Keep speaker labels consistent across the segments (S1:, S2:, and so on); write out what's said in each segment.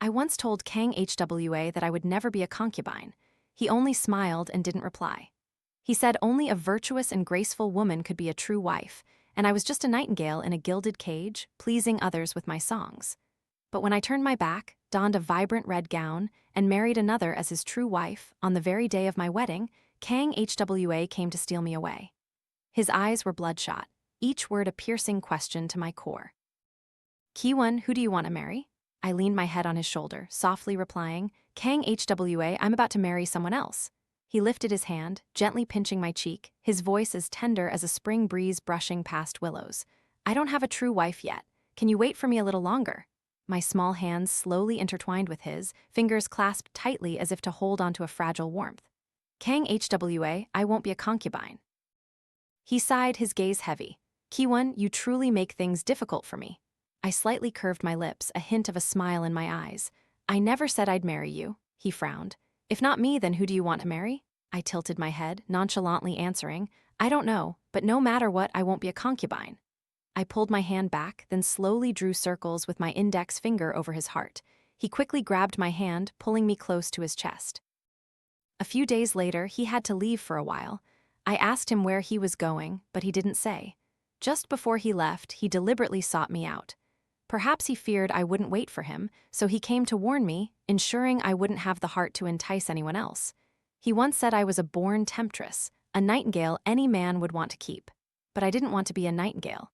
S1: I once told Kang Hwa that I would never be a concubine. He only smiled and didn't reply. He said only a virtuous and graceful woman could be a true wife, and I was just a nightingale in a gilded cage, pleasing others with my songs. But when I turned my back, donned a vibrant red gown, and married another as his true wife, on the very day of my wedding, Kang Hwa came to steal me away. His eyes were bloodshot, each word a piercing question to my core. Chaewon, who do you want to marry? I leaned my head on his shoulder, softly replying, Kang Hwa, I'm about to marry someone else. He lifted his hand, gently pinching my cheek, his voice as tender as a spring breeze brushing past willows. I don't have a true wife yet. Can you wait for me a little longer? My small hands slowly intertwined with his, fingers clasped tightly as if to hold onto a fragile warmth. Kang Hwa, I won't be a concubine. He sighed, his gaze heavy. Chaewon, you truly make things difficult for me. I slightly curved my lips, a hint of a smile in my eyes. I never said I'd marry you, he frowned. If not me, then who do you want to marry? I tilted my head, nonchalantly answering, I don't know, but no matter what, I won't be a concubine. I pulled my hand back, then slowly drew circles with my index finger over his heart. He quickly grabbed my hand, pulling me close to his chest. A few days later, he had to leave for a while. I asked him where he was going, but he didn't say. Just before he left, he deliberately sought me out. Perhaps he feared I wouldn't wait for him, so he came to warn me, ensuring I wouldn't have the heart to entice anyone else. He once said I was a born temptress, a nightingale any man would want to keep. But I didn't want to be a nightingale.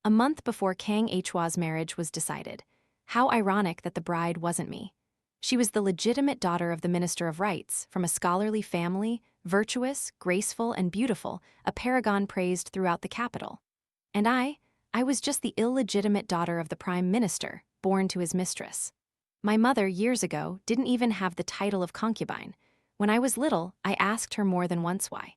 S1: A month before Kang Hwa's marriage was decided. How ironic that the bride wasn't me. She was the legitimate daughter of the Minister of Rights, from a scholarly family, virtuous, graceful, and beautiful, a paragon praised throughout the capital. And I was just the illegitimate daughter of the Prime Minister, born to his mistress. My mother, years ago, didn't even have the title of concubine. When I was little, I asked her more than once why.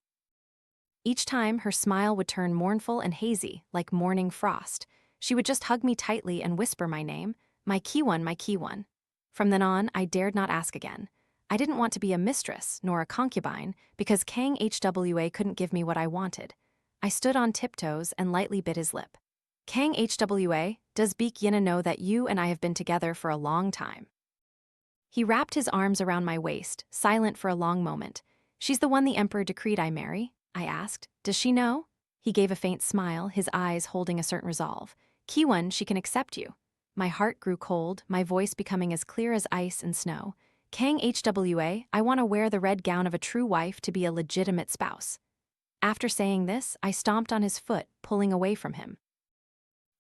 S1: Each time, her smile would turn mournful and hazy, like morning frost. She would just hug me tightly and whisper my name, my Chaewon, my Chaewon. From then on, I dared not ask again. I didn't want to be a mistress, nor a concubine, because Kang Hwa couldn't give me what I wanted. I stood on tiptoes and lightly bit his lip. Kang Hwa, does Beek Yina know that you and I have been together for a long time? He wrapped his arms around my waist, silent for a long moment. She's the one the Emperor decreed I marry? I asked. Does she know? He gave a faint smile, his eyes holding a certain resolve. Chaewon, she can accept you. My heart grew cold, my voice becoming as clear as ice and snow. Kang Hwa, I want to wear the red gown of a true wife to be a legitimate spouse. After saying this, I stomped on his foot, pulling away from him.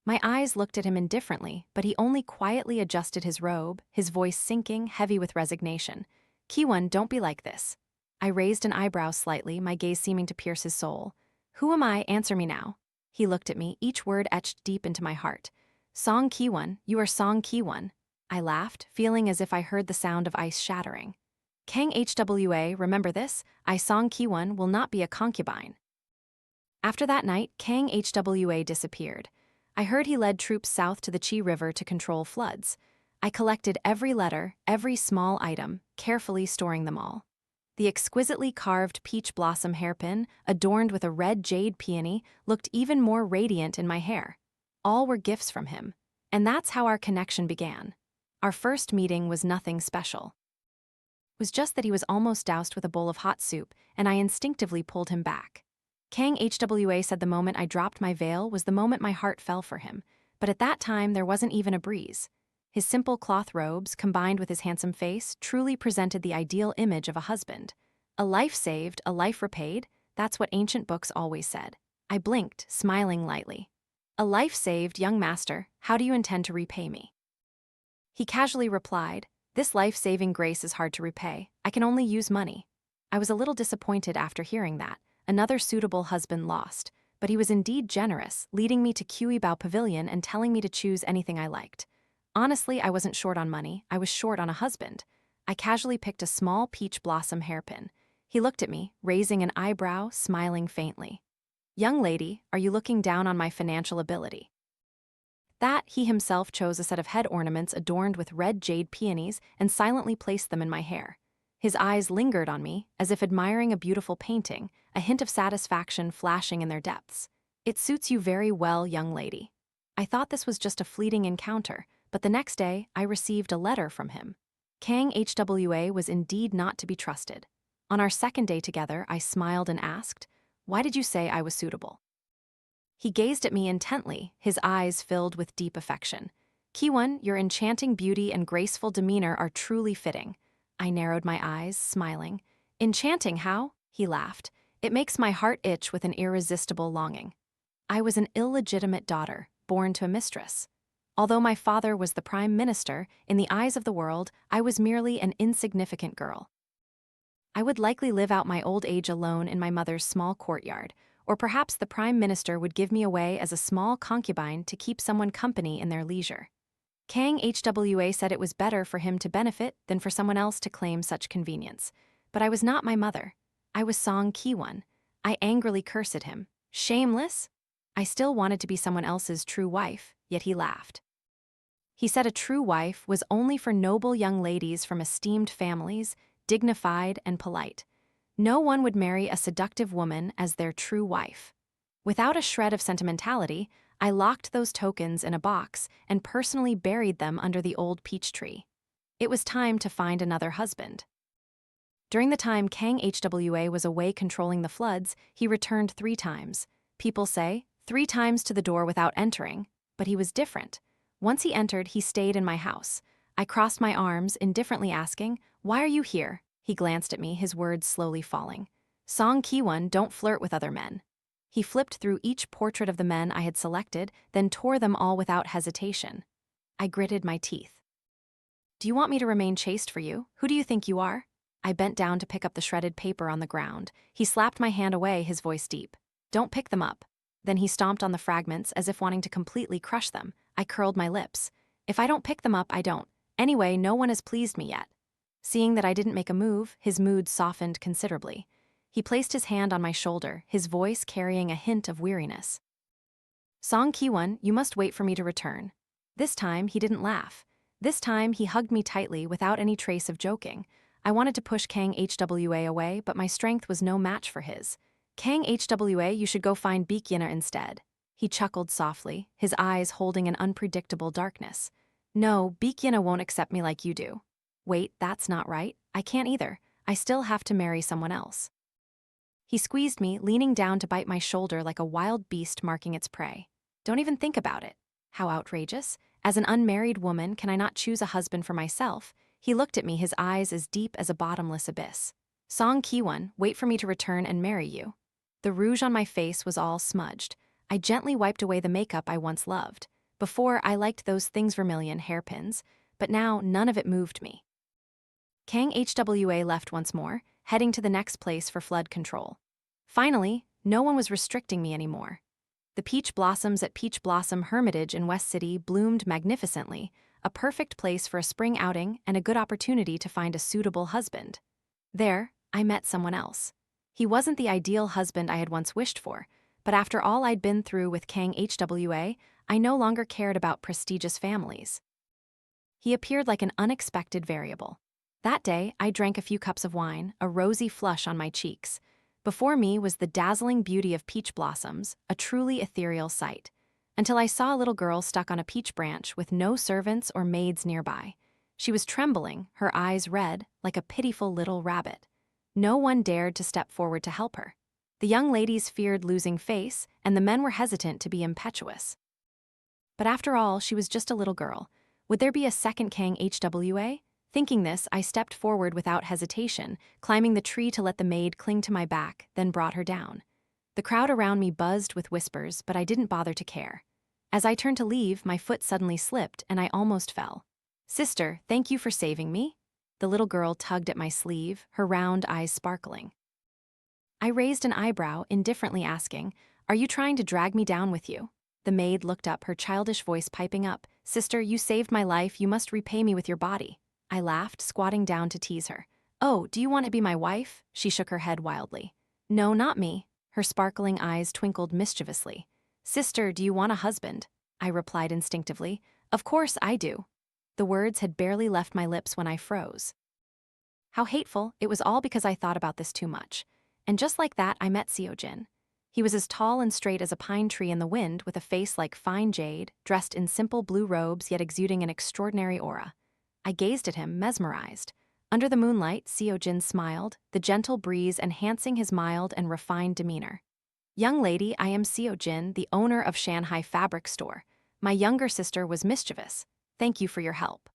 S1: My eyes looked at him indifferently, but he only quietly adjusted his robe, his voice sinking, heavy with resignation. Chaewon, don't be like this. I raised an eyebrow slightly, my gaze seeming to pierce his soul. Who am I? Answer me now. He looked at me, each word etched deep into my heart. Song Chaewon, you are Song Chaewon. I laughed, feeling as if I heard the sound of ice shattering. Kang Hwa, remember this, I Song Chaewon will not be a concubine. After that night, Kang Hwa disappeared. I heard he led troops south to the Chi River to control floods. I collected every letter, every small item, carefully storing them all. The exquisitely carved peach blossom hairpin, adorned with a red jade peony, looked even more radiant in my hair. All were gifts from him. And that's how our connection began. Our first meeting was nothing special. It was just that he was almost doused with a bowl of hot soup, and I instinctively pulled him back. Kang Hwa said the moment I dropped my veil was the moment my heart fell for him, but at that time there wasn't even a breeze. His simple cloth robes, combined with his handsome face, truly presented the ideal image of a husband. A life saved, a life repaid, that's what ancient books always said. I blinked, smiling lightly. A life saved, young master, how do you intend to repay me? He casually replied, this life-saving grace is hard to repay. I can only use money. I was a little disappointed after hearing that. Another suitable husband lost, but he was indeed generous, leading me to Cuibao Pavilion and telling me to choose anything I liked. Honestly, I wasn't short on money, I was short on a husband. I casually picked a small peach blossom hairpin. He looked at me, raising an eyebrow, smiling faintly. Young lady, are you looking down on my financial ability? That, he himself chose a set of head ornaments adorned with red jade peonies and silently placed them in my hair. His eyes lingered on me, as if admiring a beautiful painting, a hint of satisfaction flashing in their depths. It suits you very well, young lady. I thought this was just a fleeting encounter, but the next day I received a letter from him. Kang Hwa was indeed not to be trusted. On our second day together, I smiled and asked, "Why did you say I was suitable?" He gazed at me intently, his eyes filled with deep affection. "Chaewon, your enchanting beauty and graceful demeanor are truly fitting." I narrowed my eyes, smiling. "Enchanting, how?" He laughed. "It makes my heart itch with an irresistible longing." I was an illegitimate daughter, born to a mistress. Although my father was the prime minister, in the eyes of the world, I was merely an insignificant girl. I would likely live out my old age alone in my mother's small courtyard, or perhaps the prime minister would give me away as a small concubine to keep someone company in their leisure. Kang Hwa said it was better for him to benefit than for someone else to claim such convenience. But I was not my mother. I was Song Ki-won. I angrily cursed at him. Shameless? I still wanted to be someone else's true wife, yet he laughed. He said a true wife was only for noble young ladies from esteemed families, dignified and polite. No one would marry a seductive woman as their true wife. Without a shred of sentimentality, I locked those tokens in a box and personally buried them under the old peach tree. It was time to find another husband. During the time Kang Hwa was away controlling the floods, he returned 3 times. People say, 3 times to the door without entering, but he was different. Once he entered, he stayed in my house. I crossed my arms, indifferently asking, "Why are you here?" He glanced at me, his words slowly falling. "Song Ki-won, don't flirt with other men." He flipped through each portrait of the men I had selected, then tore them all without hesitation. I gritted my teeth. "Do you want me to remain chaste for you? Who do you think you are?" I bent down to pick up the shredded paper on the ground. He slapped my hand away, his voice deep. "Don't pick them up." Then he stomped on the fragments as if wanting to completely crush them. I curled my lips. "If I don't pick them up, I don't. Anyway, no one has pleased me yet." Seeing that I didn't make a move, his mood softened considerably. He placed his hand on my shoulder, his voice carrying a hint of weariness. "Song Ki-won, you must wait for me to return." This time, he didn't laugh. This time, he hugged me tightly without any trace of joking. I wanted to push Kang Hwa away, but my strength was no match for his. "Kang Hwa, you should go find Baekhyuna instead." He chuckled softly, his eyes holding an unpredictable darkness. "No, Baekhyuna won't accept me like you do." "Wait, that's not right. I can't either. I still have to marry someone else." He squeezed me, leaning down to bite my shoulder like a wild beast marking its prey. "Don't even think about it." How outrageous. As an unmarried woman, can I not choose a husband for myself? He looked at me, his eyes as deep as a bottomless abyss. "Song Ki-won, wait for me to return and marry you." The rouge on my face was all smudged. I gently wiped away the makeup I once loved. Before, I liked those things vermilion hairpins, but now none of it moved me. Kang Hwa left once more, heading to the next place for flood control. Finally, no one was restricting me anymore. The peach blossoms at Peach Blossom Hermitage in West City bloomed magnificently, a perfect place for a spring outing and a good opportunity to find a suitable husband. There, I met someone else. He wasn't the ideal husband I had once wished for, but after all I'd been through with Kang Hwa, I no longer cared about prestigious families. He appeared like an unexpected variable. That day, I drank a few cups of wine, a rosy flush on my cheeks. Before me was the dazzling beauty of peach blossoms, a truly ethereal sight, until I saw a little girl stuck on a peach branch with no servants or maids nearby. She was trembling, her eyes red, like a pitiful little rabbit. No one dared to step forward to help her. The young ladies feared losing face, and the men were hesitant to be impetuous. But after all, she was just a little girl. Would there be a second Kang Hwa? Thinking this, I stepped forward without hesitation, climbing the tree to let the maid cling to my back, then brought her down. The crowd around me buzzed with whispers, but I didn't bother to care. As I turned to leave, my foot suddenly slipped, and I almost fell. "Sister, thank you for saving me." The little girl tugged at my sleeve, her round eyes sparkling. I raised an eyebrow, indifferently asking, "Are you trying to drag me down with you?" The maid looked up, her childish voice piping up, "Sister, you saved my life, you must repay me with your body." I laughed, squatting down to tease her. "Oh, do you want to be my wife?" She shook her head wildly. "No, not me." Her sparkling eyes twinkled mischievously. "Sister, do you want a husband?" I replied instinctively. "Of course I do." The words had barely left my lips when I froze. How hateful, it was all because I thought about this too much. And just like that, I met Seo Jin. He was as tall and straight as a pine tree in the wind, with a face like fine jade, dressed in simple blue robes yet exuding an extraordinary aura. I gazed at him, mesmerized. Under the moonlight, Seo Jin smiled, the gentle breeze enhancing his mild and refined demeanor. "Young lady, I am Seo Jin, the owner of Shanghai Fabric Store. My younger sister was mischievous. Thank you for your help."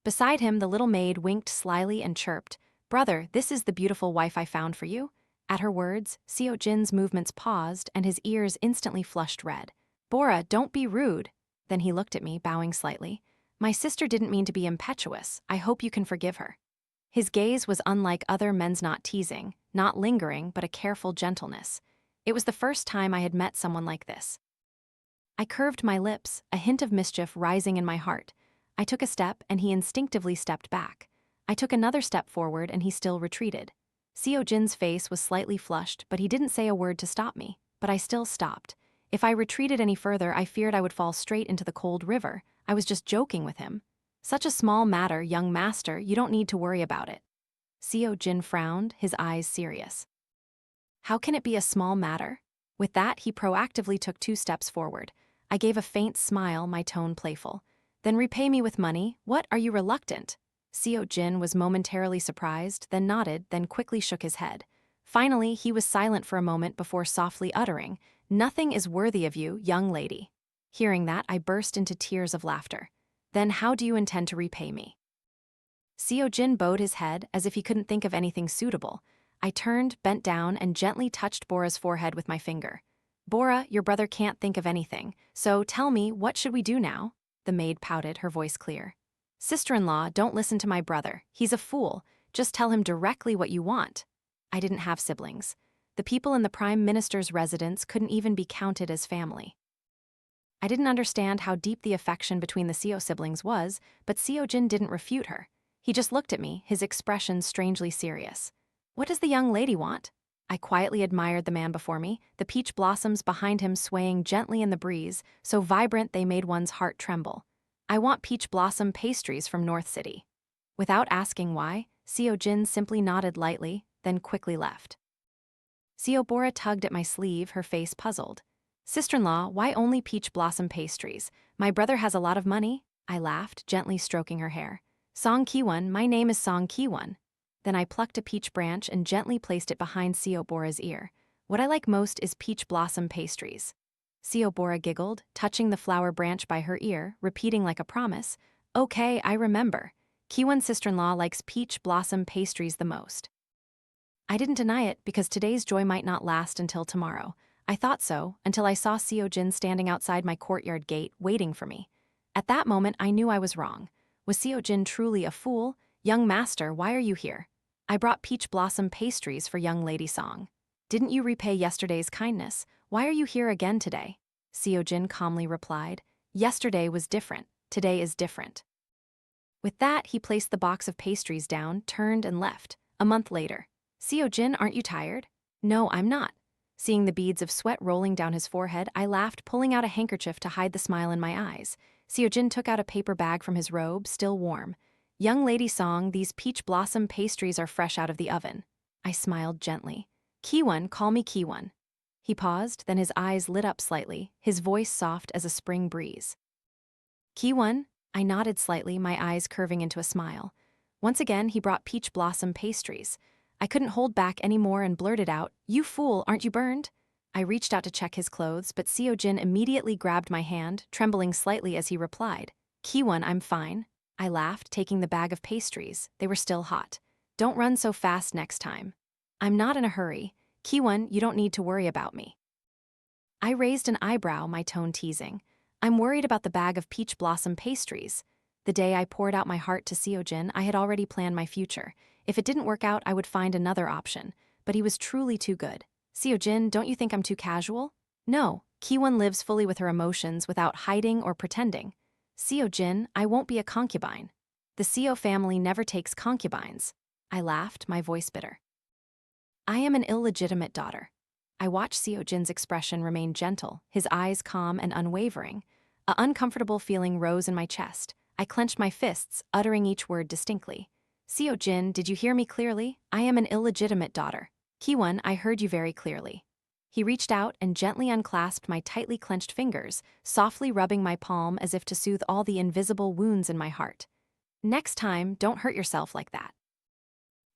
S1: Beside him, the little maid winked slyly and chirped, "Brother, this is the beautiful wife I found for you." At her words, Seo Jin's movements paused and his ears instantly flushed red. "Bora, don't be rude." Then he looked at me, bowing slightly. "My sister didn't mean to be impetuous. I hope you can forgive her." His gaze was unlike other men's, not teasing, not lingering, but a careful gentleness. It was the first time I had met someone like this. I curved my lips, a hint of mischief rising in my heart. I took a step and he instinctively stepped back. I took another step forward and he still retreated. Seo Jin's face was slightly flushed, but he didn't say a word to stop me, but I still stopped. If I retreated any further, I feared I would fall straight into the cold river. I was just joking with him. "Such a small matter, young master, you don't need to worry about it." Seo Jin frowned, his eyes serious. "How can it be a small matter?" With that, he proactively took 2 steps forward. I gave a faint smile, my tone playful. "Then repay me with money. What, are you reluctant?" Seo Jin was momentarily surprised, then nodded, then quickly shook his head. Finally, he was silent for a moment before softly uttering, "Nothing is worthy of you, young lady." Hearing that, I burst into tears of laughter. "Then how do you intend to repay me?" Seo Jin bowed his head as if he couldn't think of anything suitable. I turned, bent down, and gently touched Bora's forehead with my finger. "Bora, your brother can't think of anything, so tell me, what should we do now?" The maid pouted, her voice clear. "Sister-in-law, don't listen to my brother. He's a fool. Just tell him directly what you want." I didn't have siblings. The people in the Prime Minister's residence couldn't even be counted as family. I didn't understand how deep the affection between the Seo siblings was, but Seo Jin didn't refute her. He just looked at me, his expression strangely serious. "What does the young lady want?" I quietly admired the man before me, the peach blossoms behind him swaying gently in the breeze, so vibrant they made one's heart tremble. "I want peach blossom pastries from North City." Without asking why, Seo Jin simply nodded lightly, then quickly left. Seo Bora tugged at my sleeve, her face puzzled. "Sister-in-law, why only peach blossom pastries? My brother has a lot of money." I laughed, gently stroking her hair. "Song Chaewon, my name is Song Chaewon." Then I plucked a peach branch and gently placed it behind Seo Bora's ear. "What I like most is peach blossom pastries." Seo Bora giggled, touching the flower branch by her ear, repeating like a promise, "Okay, I remember. Chaewon's sister-in-law likes peach blossom pastries the most." I didn't deny it because today's joy might not last until tomorrow. I thought so, until I saw Seo Jin standing outside my courtyard gate, waiting for me. At that moment, I knew I was wrong. Was Seo Jin truly a fool? "Young master, why are you here?" "I brought peach blossom pastries for young lady Song." "Didn't you repay yesterday's kindness? Why are you here again today?" Seo Jin calmly replied, "Yesterday was different. Today is different." With that, he placed the box of pastries down, turned, and left. A month later. "Seo Jin, aren't you tired?" "No, I'm not." Seeing the beads of sweat rolling down his forehead, I laughed, pulling out a handkerchief to hide the smile in my eyes. Seo Jin took out a paper bag from his robe, still warm. "Young lady Song, these peach blossom pastries are fresh out of the oven." I smiled gently. "Chaewon, call me Chaewon." He paused, then his eyes lit up slightly, his voice soft as a spring breeze. "Chaewon?" I nodded slightly, my eyes curving into a smile. Once again, he brought peach blossom pastries. I couldn't hold back anymore and blurted out, "You fool, aren't you burned?" I reached out to check his clothes, but Seo Jin immediately grabbed my hand, trembling slightly as he replied, "Chaewon, I'm fine." I laughed, taking the bag of pastries. They were still hot. "Don't run so fast next time." "I'm not in a hurry. Chaewon, you don't need to worry about me." I raised an eyebrow, my tone teasing. "I'm worried about the bag of peach blossom pastries." The day I poured out my heart to Seo Jin, I had already planned my future. If it didn't work out, I would find another option. But he was truly too good. "Seo Jin, don't you think I'm too casual?" "No, Chaewon lives fully with her emotions without hiding or pretending." "Seo Jin, I won't be a concubine." "The Seo family never takes concubines." I laughed, my voice bitter. "I am an illegitimate daughter." I watched Seo Jin's expression remain gentle, his eyes calm and unwavering. An uncomfortable feeling rose in my chest. I clenched my fists, uttering each word distinctly. "Seo Jin, did you hear me clearly? I am an illegitimate daughter." "Chaewon, I heard you very clearly." He reached out and gently unclasped my tightly clenched fingers, softly rubbing my palm as if to soothe all the invisible wounds in my heart. Next time, don't hurt yourself like that.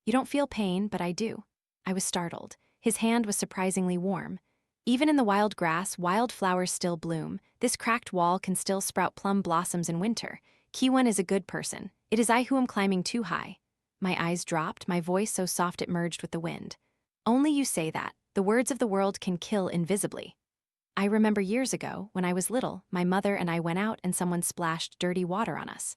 S1: You don't feel pain, but I do. I was startled. His hand was surprisingly warm. Even in the wild grass, wildflowers still bloom. This cracked wall can still sprout plum blossoms in winter. Chaewon is a good person. It is I who am climbing too high. My eyes dropped, my voice so soft it merged with the wind. Only you say that. The words of the world can kill invisibly. I remember years ago, when I was little, my mother and I went out and someone splashed dirty water on us.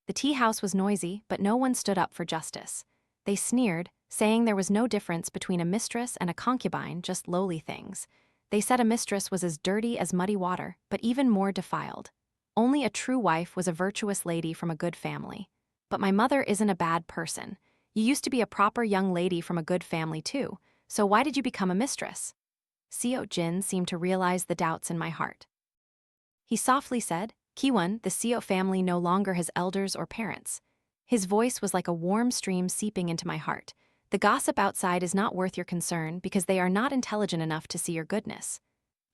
S1: The tea house was noisy, but no one stood up for justice. They sneered, saying there was no difference between a mistress and a concubine, just lowly things. They said a mistress was as dirty as muddy water, but even more defiled. Only a true wife was a virtuous lady from a good family. But my mother isn't a bad person. You used to be a proper young lady from a good family too, so why did you become a mistress? Seo Jin seemed to realize the doubts in my heart. He softly said, Chaewon, the Seo family no longer has elders or parents. His voice was like a warm stream seeping into my heart. The gossip outside is not worth your concern because they are not intelligent enough to see your goodness.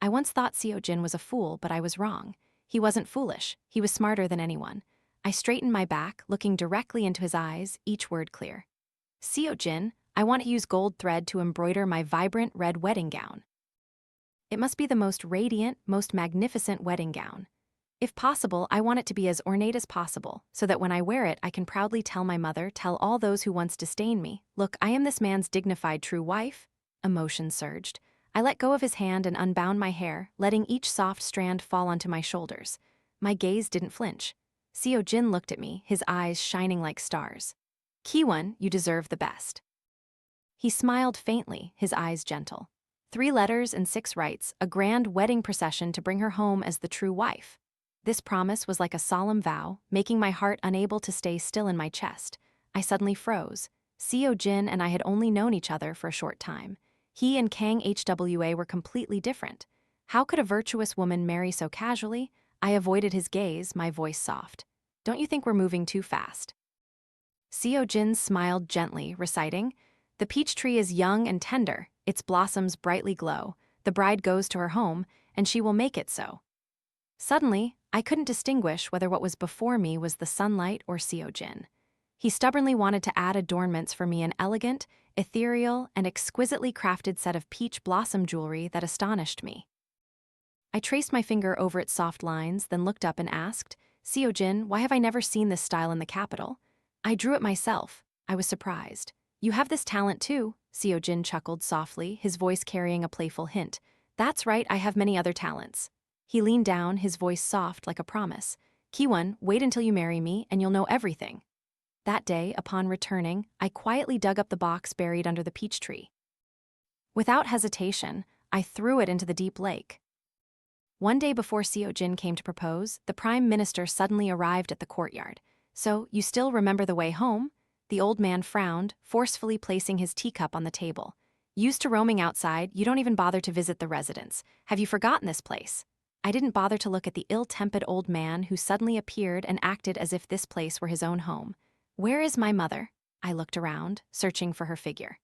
S1: I once thought Seo Jin was a fool, but I was wrong. He wasn't foolish. He was smarter than anyone. I straightened my back, looking directly into his eyes, each word clear. Seo Jin, I want to use gold thread to embroider my vibrant red wedding gown. It must be the most radiant, most magnificent wedding gown. If possible, I want it to be as ornate as possible, so that when I wear it, I can proudly tell my mother, tell all those who once disdained me, look, I am this man's dignified true wife. Emotion surged. I let go of his hand and unbound my hair, letting each soft strand fall onto my shoulders. My gaze didn't flinch. Seo Jin looked at me, his eyes shining like stars. Chaewon, you deserve the best. He smiled faintly, his eyes gentle. 3 letters and 6 rites, a grand wedding procession to bring her home as the true wife. This promise was like a solemn vow, making my heart unable to stay still in my chest. I suddenly froze. Seo Jin and I had only known each other for a short time. He and Kang Hwa were completely different. How could a virtuous woman marry so casually? I avoided his gaze, my voice soft. Don't you think we're moving too fast? Seo Jin smiled gently, reciting, the peach tree is young and tender, its blossoms brightly glow. The bride goes to her home, and she will make it so. Suddenly, I couldn't distinguish whether what was before me was the sunlight or Seo Jin. He stubbornly wanted to add adornments for me, an elegant, ethereal, and exquisitely crafted set of peach blossom jewelry that astonished me. I traced my finger over its soft lines, then looked up and asked, Seo Jin, why have I never seen this style in the capital? I drew it myself. I was surprised. You have this talent too, Seo Jin chuckled softly, his voice carrying a playful hint. That's right, I have many other talents. He leaned down, his voice soft like a promise. Chaewon, wait until you marry me, and you'll know everything. That day, upon returning, I quietly dug up the box buried under the peach tree. Without hesitation, I threw it into the deep lake. One day before Seo Jin came to propose, the Prime Minister suddenly arrived at the courtyard. So, you still remember the way home? The old man frowned, forcefully placing his teacup on the table. Used to roaming outside, you don't even bother to visit the residence. Have you forgotten this place? I didn't bother to look at the ill-tempered old man who suddenly appeared and acted as if this place were his own home. Where is my mother? I looked around, searching for her figure.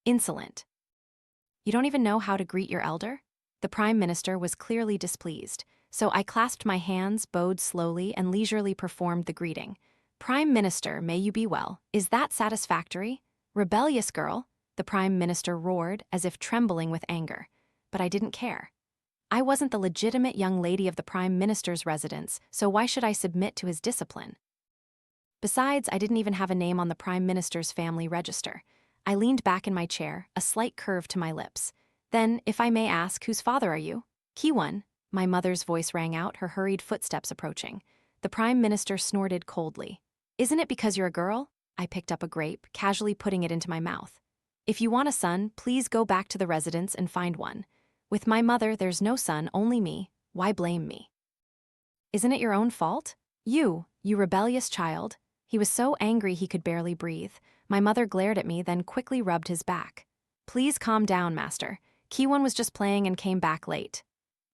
S1: Insolent. You don't even know how to greet your elder? The Prime Minister was clearly displeased, so I clasped my hands, bowed slowly, and leisurely performed the greeting. Prime Minister, may you be well. Is that satisfactory? Rebellious girl, the Prime Minister roared, as if trembling with anger. But I didn't care. I wasn't the legitimate young lady of the Prime Minister's residence, so why should I submit to his discipline? Besides, I didn't even have a name on the Prime Minister's family register. I leaned back in my chair, a slight curve to my lips. Then, if I may ask, whose father are you? Chaewon, my mother's voice rang out, her hurried footsteps approaching. The Prime Minister snorted coldly. Isn't it because you're a girl? I picked up a grape, casually putting it into my mouth. If you want a son, please go back to the residence and find one. With my mother, there's no son, only me. Why blame me? Isn't it your own fault? You rebellious child. He was so angry he could barely breathe. My mother glared at me, then quickly rubbed his back. Please calm down, master. Chaewon was just playing and came back late.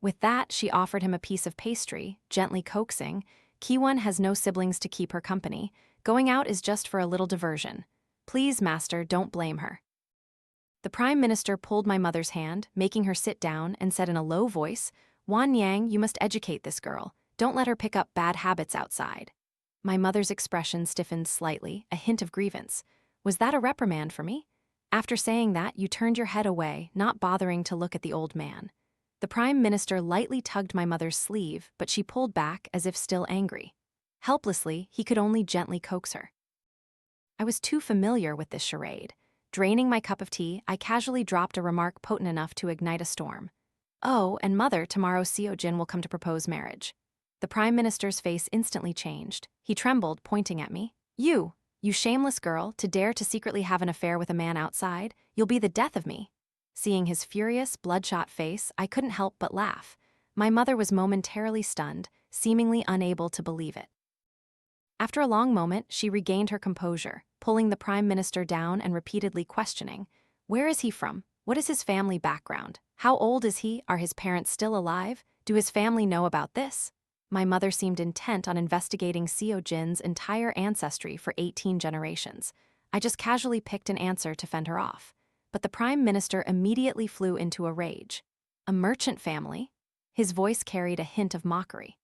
S1: With that, she offered him a piece of pastry, gently coaxing. Chaewon has no siblings to keep her company. Going out is just for a little diversion. Please, master, don't blame her. The Prime Minister pulled my mother's hand, making her sit down, and said in a low voice, "Wan Yang, you must educate this girl. Don't let her pick up bad habits outside." My mother's expression stiffened slightly, a hint of grievance. Was that a reprimand for me? After saying that, you turned your head away, not bothering to look at the old man. The Prime Minister lightly tugged my mother's sleeve, but she pulled back as if still angry. Helplessly, he could only gently coax her. I was too familiar with this charade. Draining my cup of tea, I casually dropped a remark potent enough to ignite a storm. "Oh, and mother, tomorrow Seo Jin will come to propose marriage." The Prime Minister's face instantly changed. He trembled, pointing at me. You shameless girl, to dare to secretly have an affair with a man outside, you'll be the death of me." Seeing his furious, bloodshot face, I couldn't help but laugh. My mother was momentarily stunned, seemingly unable to believe it. After a long moment, she regained her composure, pulling the Prime Minister down and repeatedly questioning, "Where is he from? What is his family background? How old is he? Are his parents still alive? Do his family know about this?" My mother seemed intent on investigating Seo Jin's entire ancestry for 18 generations. I just casually picked an answer to fend her off. But the Prime Minister immediately flew into a rage. "A merchant family?" His voice carried a hint of mockery.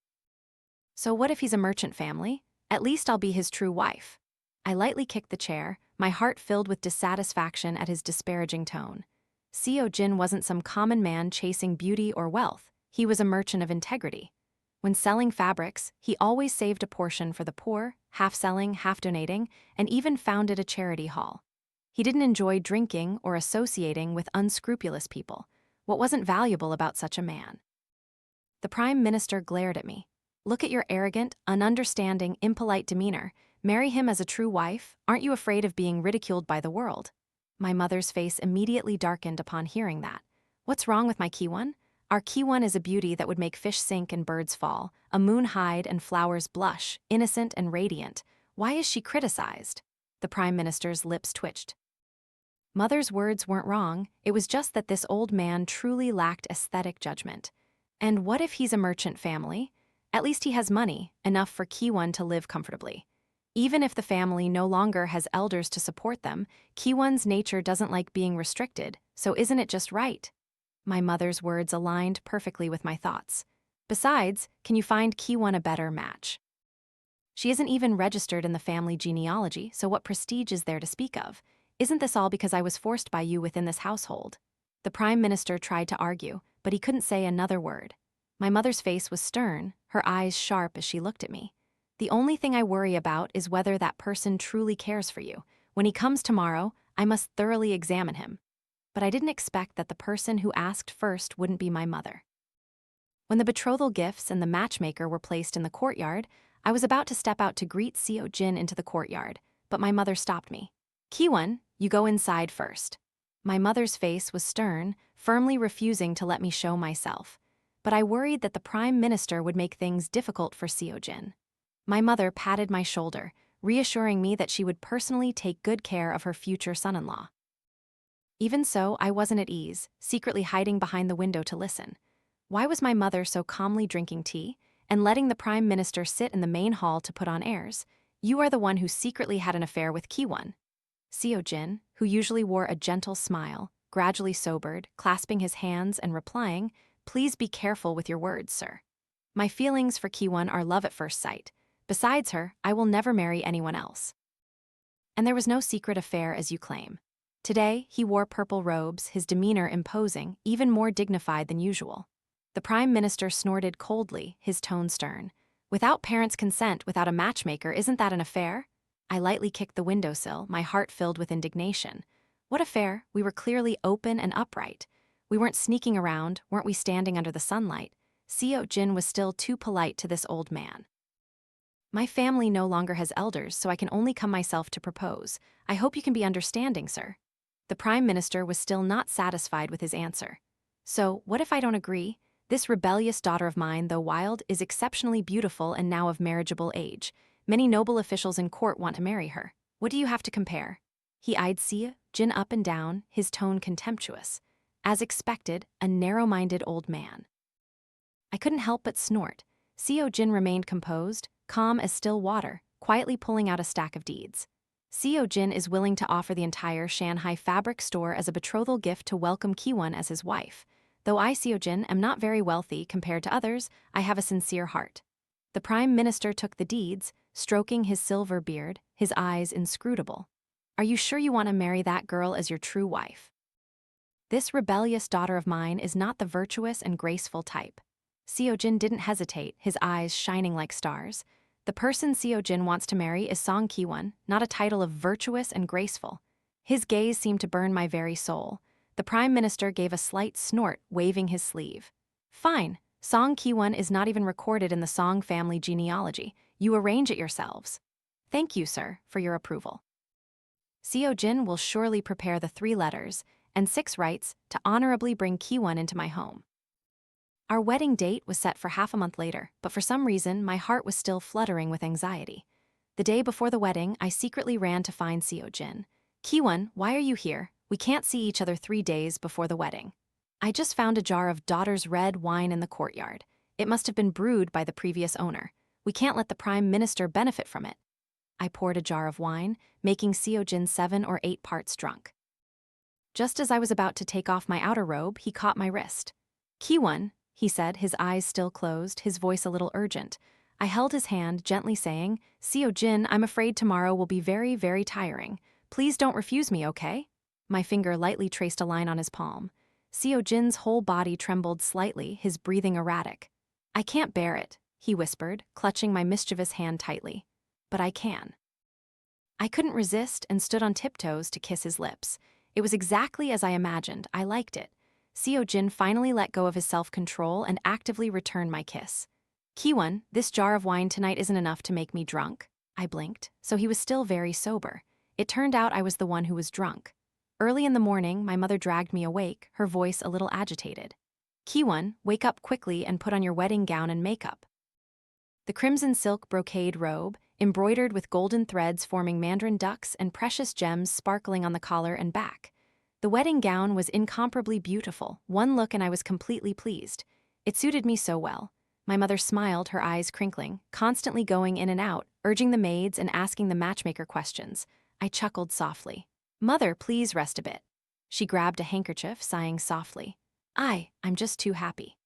S1: "So what if he's a merchant family? At least I'll be his true wife." I lightly kicked the chair, my heart filled with dissatisfaction at his disparaging tone. Seo Jin wasn't some common man chasing beauty or wealth. He was a merchant of integrity. When selling fabrics, he always saved a portion for the poor, half selling, half donating, and even founded a charity hall. He didn't enjoy drinking or associating with unscrupulous people. What wasn't valuable about such a man? The Prime Minister glared at me. "Look at your arrogant, ununderstanding, impolite demeanor. Marry him as a true wife? Aren't you afraid of being ridiculed by the world?" My mother's face immediately darkened upon hearing that. "What's wrong with my Chaewon? Our Chaewon is a beauty that would make fish sink and birds fall, a moon hide and flowers blush, innocent and radiant. Why is she criticized?" The Prime Minister's lips twitched. Mother's words weren't wrong, it was just that this old man truly lacked aesthetic judgment. And what if he's a merchant family? At least he has money, enough for Chaewon to live comfortably. Even if the family no longer has elders to support them, Chaewon's nature doesn't like being restricted, so isn't it just right? My mother's words aligned perfectly with my thoughts. Besides, can you find Chaewon a better match? She isn't even registered in the family genealogy, so what prestige is there to speak of? Isn't this all because I was forced by you within this household? The Prime Minister tried to argue, but he couldn't say another word. My mother's face was stern, her eyes sharp as she looked at me. "The only thing I worry about is whether that person truly cares for you. When he comes tomorrow, I must thoroughly examine him." But I didn't expect that the person who asked first wouldn't be my mother. When the betrothal gifts and the matchmaker were placed in the courtyard, I was about to step out to greet Seo Jin into the courtyard, but my mother stopped me. "Chaewon, you go inside first." My mother's face was stern, firmly refusing to let me show myself. But I worried that the Prime Minister would make things difficult for Seo Jin. My mother patted my shoulder, reassuring me that she would personally take good care of her future son-in-law. Even so, I wasn't at ease, secretly hiding behind the window to listen. Why was my mother so calmly drinking tea and letting the Prime Minister sit in the main hall to put on airs? "You are the one who secretly had an affair with Chaewon." Seo Jin, who usually wore a gentle smile, gradually sobered, clasping his hands and replying, "Please be careful with your words, sir. My feelings for Chaewon are love at first sight. Besides her, I will never marry anyone else." And there was no secret affair as you claim. Today, he wore purple robes, his demeanor imposing, even more dignified than usual. The Prime Minister snorted coldly, his tone stern. "Without parents' consent, without a matchmaker, isn't that an affair?" I lightly kicked the windowsill, my heart filled with indignation. What affair? We were clearly open and upright. We weren't sneaking around, weren't we standing under the sunlight? Seo Jin was still too polite to this old man. "My family no longer has elders, so I can only come myself to propose. I hope you can be understanding, sir." The Prime Minister was still not satisfied with his answer. "So, what if I don't agree? This rebellious daughter of mine, though wild, is exceptionally beautiful and now of marriageable age. Many noble officials in court want to marry her. What do you have to compare?" He eyed Seo Jin up and down, his tone contemptuous. As expected, a narrow-minded old man. I couldn't help but snort. Seo Jin remained composed, calm as still water, quietly pulling out a stack of deeds. Seo Jin is willing to offer the entire Shanghai fabric store as a betrothal gift to welcome Chaewon as his wife. Though I, Seo Jin, am not very wealthy compared to others, I have a sincere heart. The Prime Minister took the deeds, stroking his silver beard, his eyes inscrutable. Are you sure you want to marry that girl as your true wife? This rebellious daughter of mine is not the virtuous and graceful type. Seo Jin didn't hesitate, his eyes shining like stars. The person Seo Jin wants to marry is Song Ki-won, not a title of virtuous and graceful. His gaze seemed to burn my very soul. The Prime Minister gave a slight snort, waving his sleeve. Fine, Song Ki-won is not even recorded in the Song family genealogy. You arrange it yourselves. Thank you, sir, for your approval. Seo Jin will surely prepare the 3 letters and 6 rites to honorably bring Chaewon into my home. Our wedding date was set for half a month later, but for some reason, my heart was still fluttering with anxiety. The day before the wedding, I secretly ran to find Seo Jin. Chaewon, why are you here? We can't see each other 3 days before the wedding. I just found a jar of daughter's red wine in the courtyard. It must have been brewed by the previous owner. We can't let the Prime Minister benefit from it. I poured a jar of wine, making Seo Jin 7 or 8 parts drunk. Just as I was about to take off my outer robe, he caught my wrist. Chaewon, he said, his eyes still closed, his voice a little urgent. I held his hand, gently saying, Seo Jin, I'm afraid tomorrow will be very, very tiring. Please don't refuse me, okay? My finger lightly traced a line on his palm. Seo Jin's whole body trembled slightly, his breathing erratic. I can't bear it, he whispered, clutching my mischievous hand tightly. But I can. I couldn't resist and stood on tiptoes to kiss his lips. It was exactly as I imagined. I liked it. Seo Jin finally let go of his self-control and actively returned my kiss. Chaewon, this jar of wine tonight isn't enough to make me drunk. I blinked, so he was still very sober. It turned out I was the one who was drunk. Early in the morning, my mother dragged me awake, her voice a little agitated. Chaewon, wake up quickly and put on your wedding gown and makeup. The crimson silk brocade robe, embroidered with golden threads forming mandarin ducks and precious gems sparkling on the collar and back. The wedding gown was incomparably beautiful. One look and I was completely pleased. It suited me so well. My mother smiled, her eyes crinkling, constantly going in and out, urging the maids and asking the matchmaker questions. I chuckled softly. Mother, please rest a bit. She grabbed a handkerchief, sighing softly. I'm just too happy.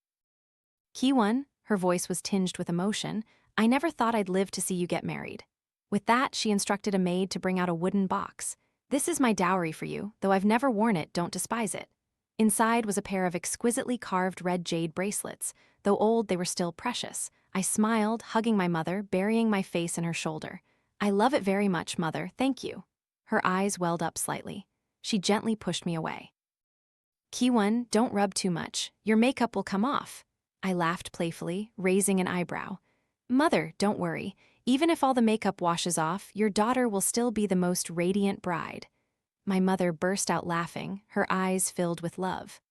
S1: Chaewon, her voice was tinged with emotion, I never thought I'd live to see you get married. With that, she instructed a maid to bring out a wooden box. This is my dowry for you, though I've never worn it, don't despise it. Inside was a pair of exquisitely carved red jade bracelets. Though old, they were still precious. I smiled, hugging my mother, burying my face in her shoulder. I love it very much, mother, thank you. Her eyes welled up slightly. She gently pushed me away. Chaewon, don't rub too much. Your makeup will come off. I laughed playfully, raising an eyebrow. Mother, don't worry. Even if all the makeup washes off, your daughter will still be the most radiant bride. My mother burst out laughing, her eyes filled with love.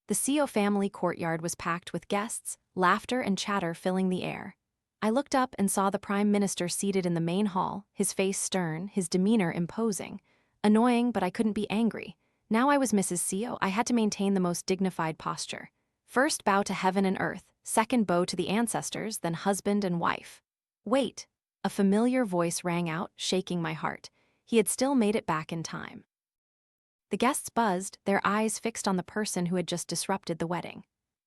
S1: The Seo family courtyard was packed with guests, laughter and chatter filling the air. I looked up and saw the Prime Minister seated in the main hall, his face stern, his demeanor imposing. Annoying, but I couldn't be angry. Now I was Mrs. Seo, I had to maintain the most dignified posture. First bow to heaven and earth, second bow to the ancestors, then husband and wife. Wait, a familiar voice rang out, shaking my heart. He had still made it back in time. The guests buzzed, their eyes fixed on the person who had just disrupted the wedding.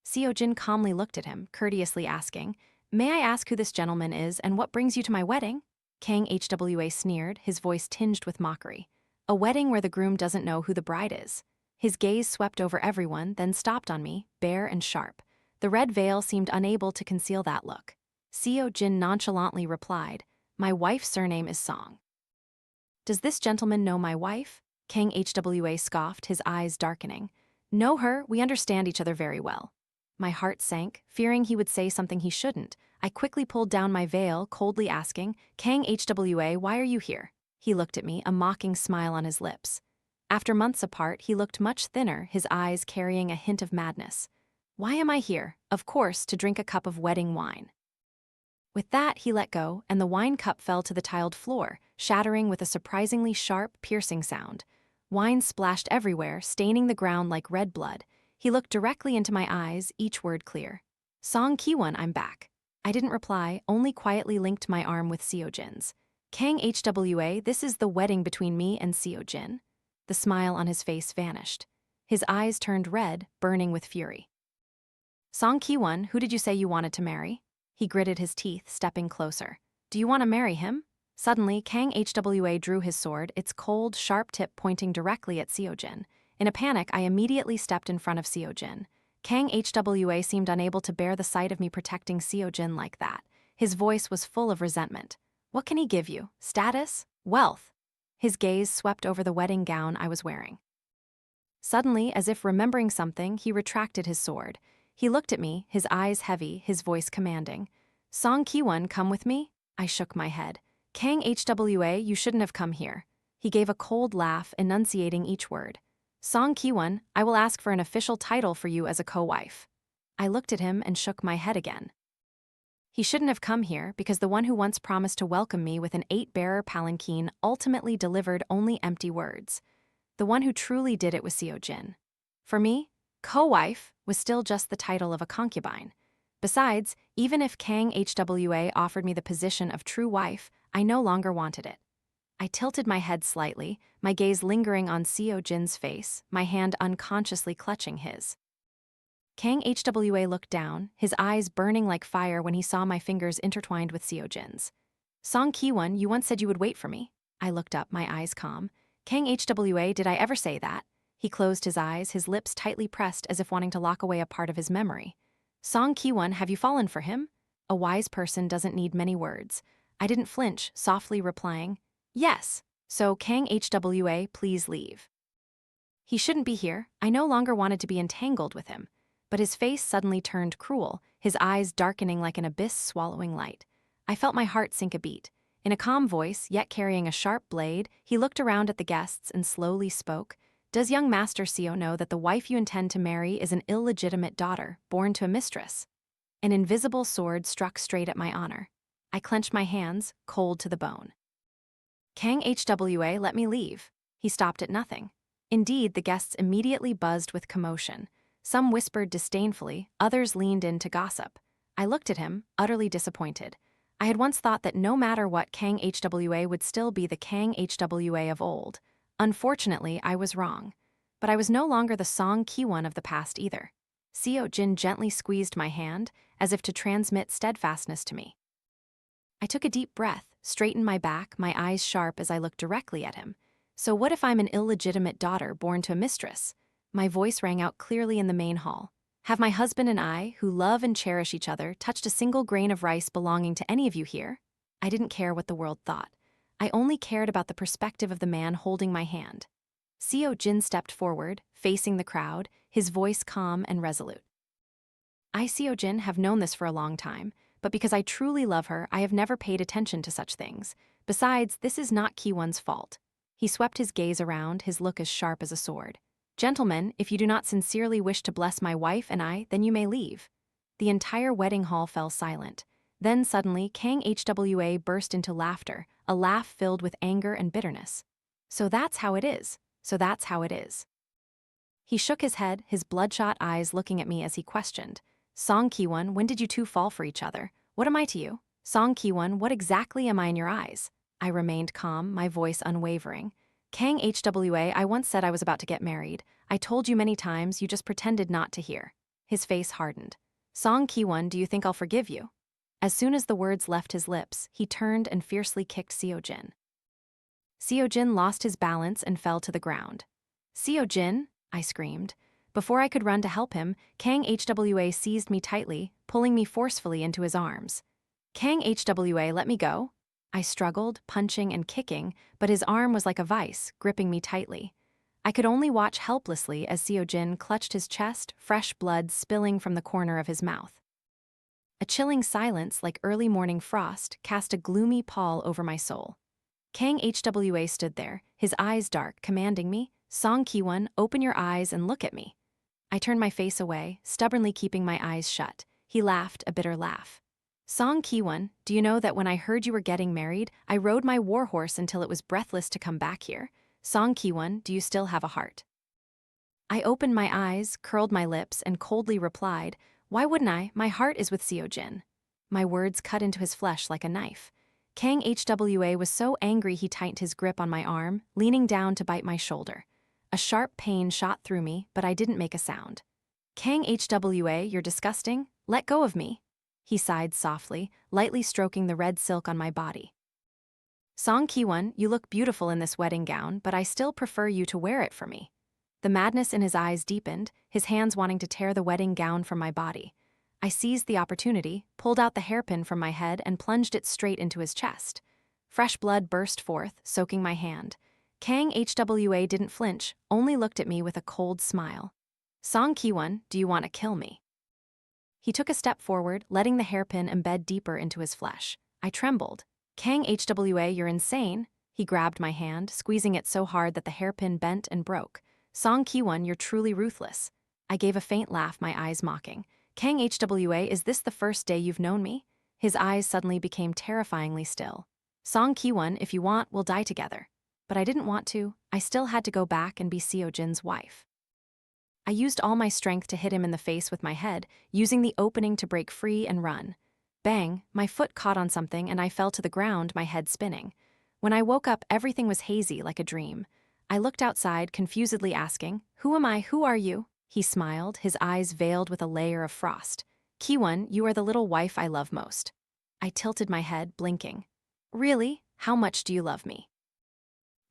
S1: Seo Jin calmly looked at him, courteously asking, May I ask who this gentleman is and what brings you to my wedding? Kang Hwa sneered, his voice tinged with mockery. A wedding where the groom doesn't know who the bride is. His gaze swept over everyone, then stopped on me, bare and sharp. The red veil seemed unable to conceal that look. Seo Jin nonchalantly replied, My wife's surname is Song. Does this gentleman know my wife? Kang Hwa scoffed, his eyes darkening. Know her, we understand each other very well. My heart sank, fearing he would say something he shouldn't. I quickly pulled down my veil, coldly asking, Kang Hwa, why are you here? He looked at me, a mocking smile on his lips. After months apart, he looked much thinner, his eyes carrying a hint of madness. Why am I here? Of course, to drink a cup of wedding wine. With that, he let go, and the wine cup fell to the tiled floor, shattering with a surprisingly sharp, piercing sound. Wine splashed everywhere, staining the ground like red blood. He looked directly into my eyes, each word clear. Song Ki-won, I'm back. I didn't reply, only quietly linked my arm with Seo Jin's. Kang Hwa, this is the wedding between me and Seo Jin. The smile on his face vanished. His eyes turned red, burning with fury. Song Ki-won, who did you say you wanted to marry? He gritted his teeth, stepping closer. Do you want to marry him? Suddenly, Kang Hwa drew his sword, its cold, sharp tip pointing directly at Seo Jin. In a panic, I immediately stepped in front of Seo Jin. Kang Hwa seemed unable to bear the sight of me protecting Seo Jin like that. His voice was full of resentment. What can he give you? Status? Wealth? His gaze swept over the wedding gown I was wearing. Suddenly, as if remembering something, he retracted his sword. He looked at me, his eyes heavy, his voice commanding. Song Ki-won, come with me? I shook my head. Kang Hwa, you shouldn't have come here. He gave a cold laugh, enunciating each word. Song Ki-won, I will ask for an official title for you as a co-wife. I looked at him and shook my head again. He shouldn't have come here because the one who once promised to welcome me with an 8-bearer palanquin ultimately delivered only empty words. The one who truly did it was Seo Jin. For me, co-wife was still just the title of a concubine. Besides, even if Kang Hwa offered me the position of true wife, I no longer wanted it. I tilted my head slightly, my gaze lingering on Seo Jin's face, my hand unconsciously clutching his. Kang Hwa looked down, his eyes burning like fire when he saw my fingers intertwined with Seo Jin's. Song Ki-won, you once said you would wait for me. I looked up, my eyes calm. Kang Hwa, did I ever say that? He closed his eyes, his lips tightly pressed as if wanting to lock away a part of his memory. Song Ki-won, have you fallen for him? A wise person doesn't need many words. I didn't flinch, softly replying, yes. So Kang Hwa, please leave. He shouldn't be here. I no longer wanted to be entangled with him. But his face suddenly turned cruel, his eyes darkening like an abyss swallowing light. I felt my heart sink a beat. In a calm voice, yet carrying a sharp blade, he looked around at the guests and slowly spoke. Does young Master Seo know that the wife you intend to marry is an illegitimate daughter, born to a mistress? An invisible sword struck straight at my honor. I clenched my hands, cold to the bone. Kang Hwa, let me leave. He stopped at nothing. Indeed, the guests immediately buzzed with commotion. Some whispered disdainfully, others leaned in to gossip. I looked at him, utterly disappointed. I had once thought that no matter what, Kang Hwa would still be the Kang Hwa of old. Unfortunately, I was wrong. But I was no longer the Song Ki-won of the past either. Seo Jin gently squeezed my hand, as if to transmit steadfastness to me. I took a deep breath, straightened my back, my eyes sharp as I looked directly at him. So what if I'm an illegitimate daughter born to a mistress? My voice rang out clearly in the main hall. Have my husband and I, who love and cherish each other, touched a single grain of rice belonging to any of you here? I didn't care what the world thought. I only cared about the perspective of the man holding my hand. Seo Jin stepped forward, facing the crowd, his voice calm and resolute. I, Seo Jin, have known this for a long time, but because I truly love her, I have never paid attention to such things. Besides, this is not Ki-won's fault. He swept his gaze around, his look as sharp as a sword. Gentlemen, if you do not sincerely wish to bless my wife and I, then you may leave. The entire wedding hall fell silent. Then suddenly, Kang Hwa burst into laughter, a laugh filled with anger and bitterness. So that's how it is. So that's how it is. He shook his head, his bloodshot eyes looking at me as he questioned. Song Ki-won, when did you two fall for each other? What am I to you? Song Ki-won, what exactly am I in your eyes? I remained calm, my voice unwavering. Kang Hwa, I once said I was about to get married. I told you many times, you just pretended not to hear. His face hardened. Song Ki-won, do you think I'll forgive you? As soon as the words left his lips, he turned and fiercely kicked Seo Jin. Seo Jin lost his balance and fell to the ground. Seo Jin, I screamed. Before I could run to help him, Kang Hwa seized me tightly, pulling me forcefully into his arms. Kang Hwa, let me go. I struggled, punching and kicking, but his arm was like a vice, gripping me tightly. I could only watch helplessly as Seo Jin clutched his chest, fresh blood spilling from the corner of his mouth. A chilling silence, like early morning frost, cast a gloomy pall over my soul. Kang Hwa stood there, his eyes dark, commanding me, Song Ki-won, open your eyes and look at me. I turned my face away, stubbornly keeping my eyes shut. He laughed, a bitter laugh. Song Ki-won, do you know that when I heard you were getting married, I rode my warhorse until it was breathless to come back here? Song Ki-won, do you still have a heart? I opened my eyes, curled my lips, and coldly replied, why wouldn't I? My heart is with Seo Jin. My words cut into his flesh like a knife. Kang Hwa was so angry he tightened his grip on my arm, leaning down to bite my shoulder. A sharp pain shot through me, but I didn't make a sound. Kang Hwa, you're disgusting. Let go of me. He sighed softly, lightly stroking the red silk on my body. Song Chaewon, you look beautiful in this wedding gown, but I still prefer you to wear it for me. The madness in his eyes deepened, his hands wanting to tear the wedding gown from my body. I seized the opportunity, pulled out the hairpin from my head and plunged it straight into his chest. Fresh blood burst forth, soaking my hand. Kang Hwa didn't flinch, only looked at me with a cold smile. Song Chaewon, do you want to kill me? He took a step forward, letting the hairpin embed deeper into his flesh. I trembled. Kang Hwa, you're insane. He grabbed my hand, squeezing it so hard that the hairpin bent and broke. Song Chaewon, you're truly ruthless. I gave a faint laugh, my eyes mocking. Kang Hwa, is this the first day you've known me? His eyes suddenly became terrifyingly still. Song Chaewon, if you want, we'll die together. But I didn't want to. I still had to go back and be Seo Jin's wife. I used all my strength to hit him in the face with my head, using the opening to break free and run. Bang, my foot caught on something and I fell to the ground, my head spinning. When I woke up, everything was hazy like a dream. I looked outside, confusedly asking, who am I, who are you? He smiled, his eyes veiled with a layer of frost. Chaewon, you are the little wife I love most. I tilted my head, blinking. Really? How much do you love me?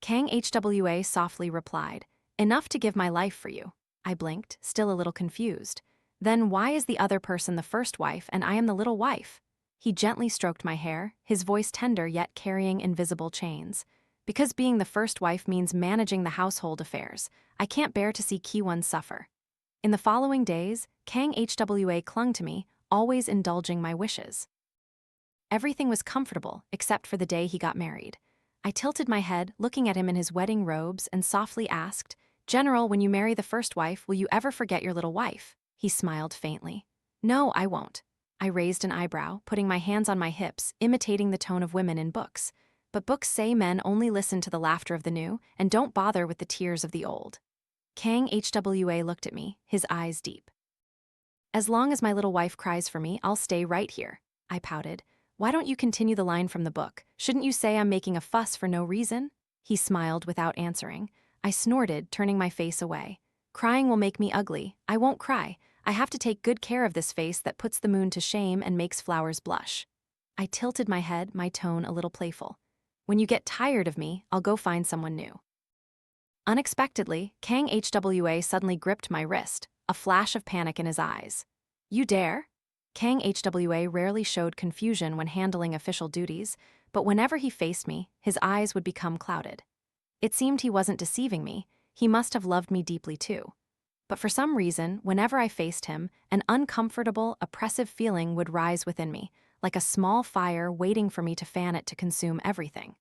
S1: Kang Hwa softly replied, enough to give my life for you. I blinked, still a little confused. Then why is the other person the first wife and I am the little wife? He gently stroked my hair, his voice tender yet carrying invisible chains. Because being the first wife means managing the household affairs, I can't bear to see Chaewon suffer. In the following days, Kang Hwa clung to me, always indulging my wishes. Everything was comfortable, except for the day he got married. I tilted my head, looking at him in his wedding robes, and softly asked, General, when you marry the first wife, will you ever forget your little wife? He smiled faintly. No, I won't. I raised an eyebrow, putting my hands on my hips, imitating the tone of women in books. But books say men only listen to the laughter of the new and don't bother with the tears of the old. Kang Hwa looked at me, his eyes deep. As long as my little wife cries for me, I'll stay right here. I pouted. Why don't you continue the line from the book? Shouldn't you say I'm making a fuss for no reason? He smiled without answering. I snorted, turning my face away. Crying will make me ugly. I won't cry. I have to take good care of this face that puts the moon to shame and makes flowers blush. I tilted my head, my tone a little playful. When you get tired of me, I'll go find someone new. Unexpectedly, Kang Hwa suddenly gripped my wrist, a flash of panic in his eyes. You dare? Kang Hwa rarely showed confusion when handling official duties, but whenever he faced me, his eyes would become clouded. It seemed he wasn't deceiving me, he must have loved me deeply too. But for some reason, whenever I faced him, an uncomfortable, oppressive feeling would rise within me, like a small fire waiting for me to fan it to consume everything.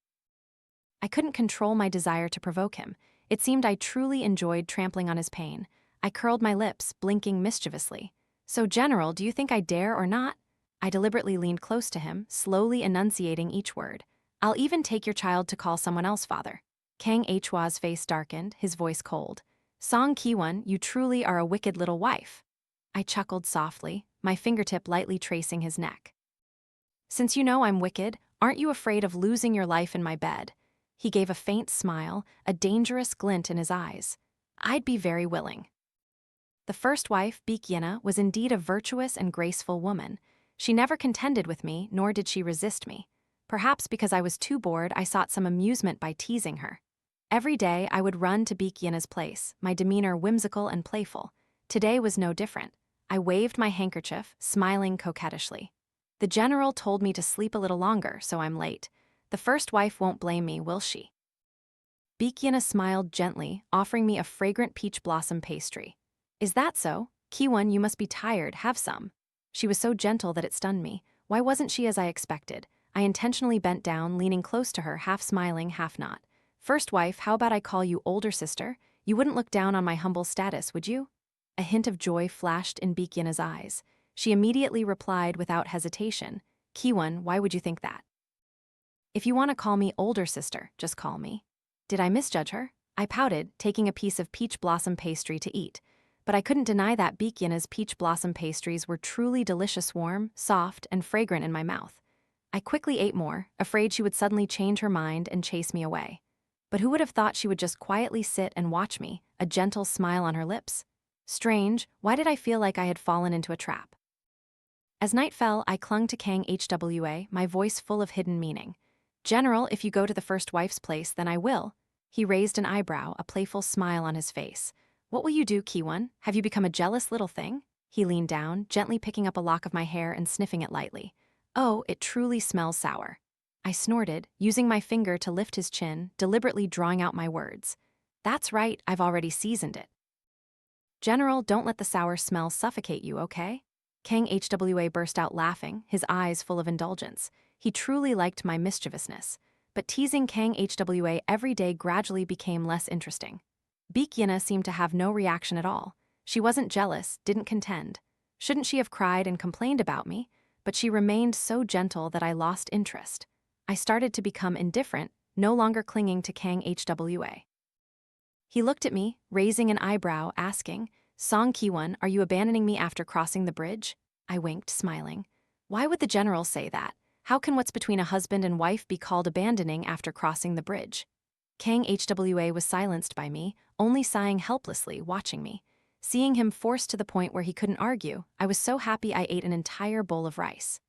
S1: I couldn't control my desire to provoke him. It seemed I truly enjoyed trampling on his pain. I curled my lips, blinking mischievously. So, General, do you think I dare or not? I deliberately leaned close to him, slowly enunciating each word. I'll even take your child to call someone else father. Kang Hwa's face darkened, his voice cold. Song Chaewon, you truly are a wicked little wife. I chuckled softly, my fingertip lightly tracing his neck. Since you know I'm wicked, aren't you afraid of losing your life in my bed? He gave a faint smile, a dangerous glint in his eyes. I'd be very willing. The first wife, Baek, was indeed a virtuous and graceful woman. She never contended with me, nor did she resist me. Perhaps because I was too bored, I sought some amusement by teasing her. Every day, I would run to Baek's place, my demeanor whimsical and playful. Today was no different. I waved my handkerchief, smiling coquettishly. The general told me to sleep a little longer, so I'm late. The first wife won't blame me, will she? Baek smiled gently, offering me a fragrant peach blossom pastry. Is that so? Chaewon, you must be tired, have some. She was so gentle that it stunned me. Why wasn't she as I expected? I intentionally bent down, leaning close to her, half smiling, half not. First wife, how about I call you older sister? You wouldn't look down on my humble status, would you? A hint of joy flashed in Baek's eyes. She immediately replied without hesitation. Chaewon, why would you think that? If you want to call me older sister, just call me. Did I misjudge her? I pouted, taking a piece of peach blossom pastry to eat. But I couldn't deny that Baek's peach blossom pastries were truly delicious, warm, soft, and fragrant in my mouth. I quickly ate more, afraid she would suddenly change her mind and chase me away. But who would have thought she would just quietly sit and watch me, a gentle smile on her lips? Strange, why did I feel like I had fallen into a trap? As night fell, I clung to Kang Hwa, my voice full of hidden meaning. General, if you go to the first wife's place, then I will. He raised an eyebrow, a playful smile on his face. What will you do, Chaewon? Have you become a jealous little thing? He leaned down, gently picking up a lock of my hair and sniffing it lightly. Oh, it truly smells sour. I snorted, using my finger to lift his chin, deliberately drawing out my words. That's right, I've already seasoned it. General, don't let the sour smell suffocate you, okay? Kang Hwa burst out laughing, his eyes full of indulgence. He truly liked my mischievousness. But teasing Kang Hwa every day gradually became less interesting. Baek seemed to have no reaction at all. She wasn't jealous, didn't contend. Shouldn't she have cried and complained about me? But she remained so gentle that I lost interest. I started to become indifferent, no longer clinging to Kang Hwa. He looked at me, raising an eyebrow, asking, Song Chaewon, are you abandoning me after crossing the bridge? I winked, smiling. Why would the general say that? How can what's between a husband and wife be called abandoning after crossing the bridge? Kang Hwa was silenced by me, only sighing helplessly, watching me. Seeing him forced to the point where he couldn't argue, I was so happy I ate an entire bowl of rice.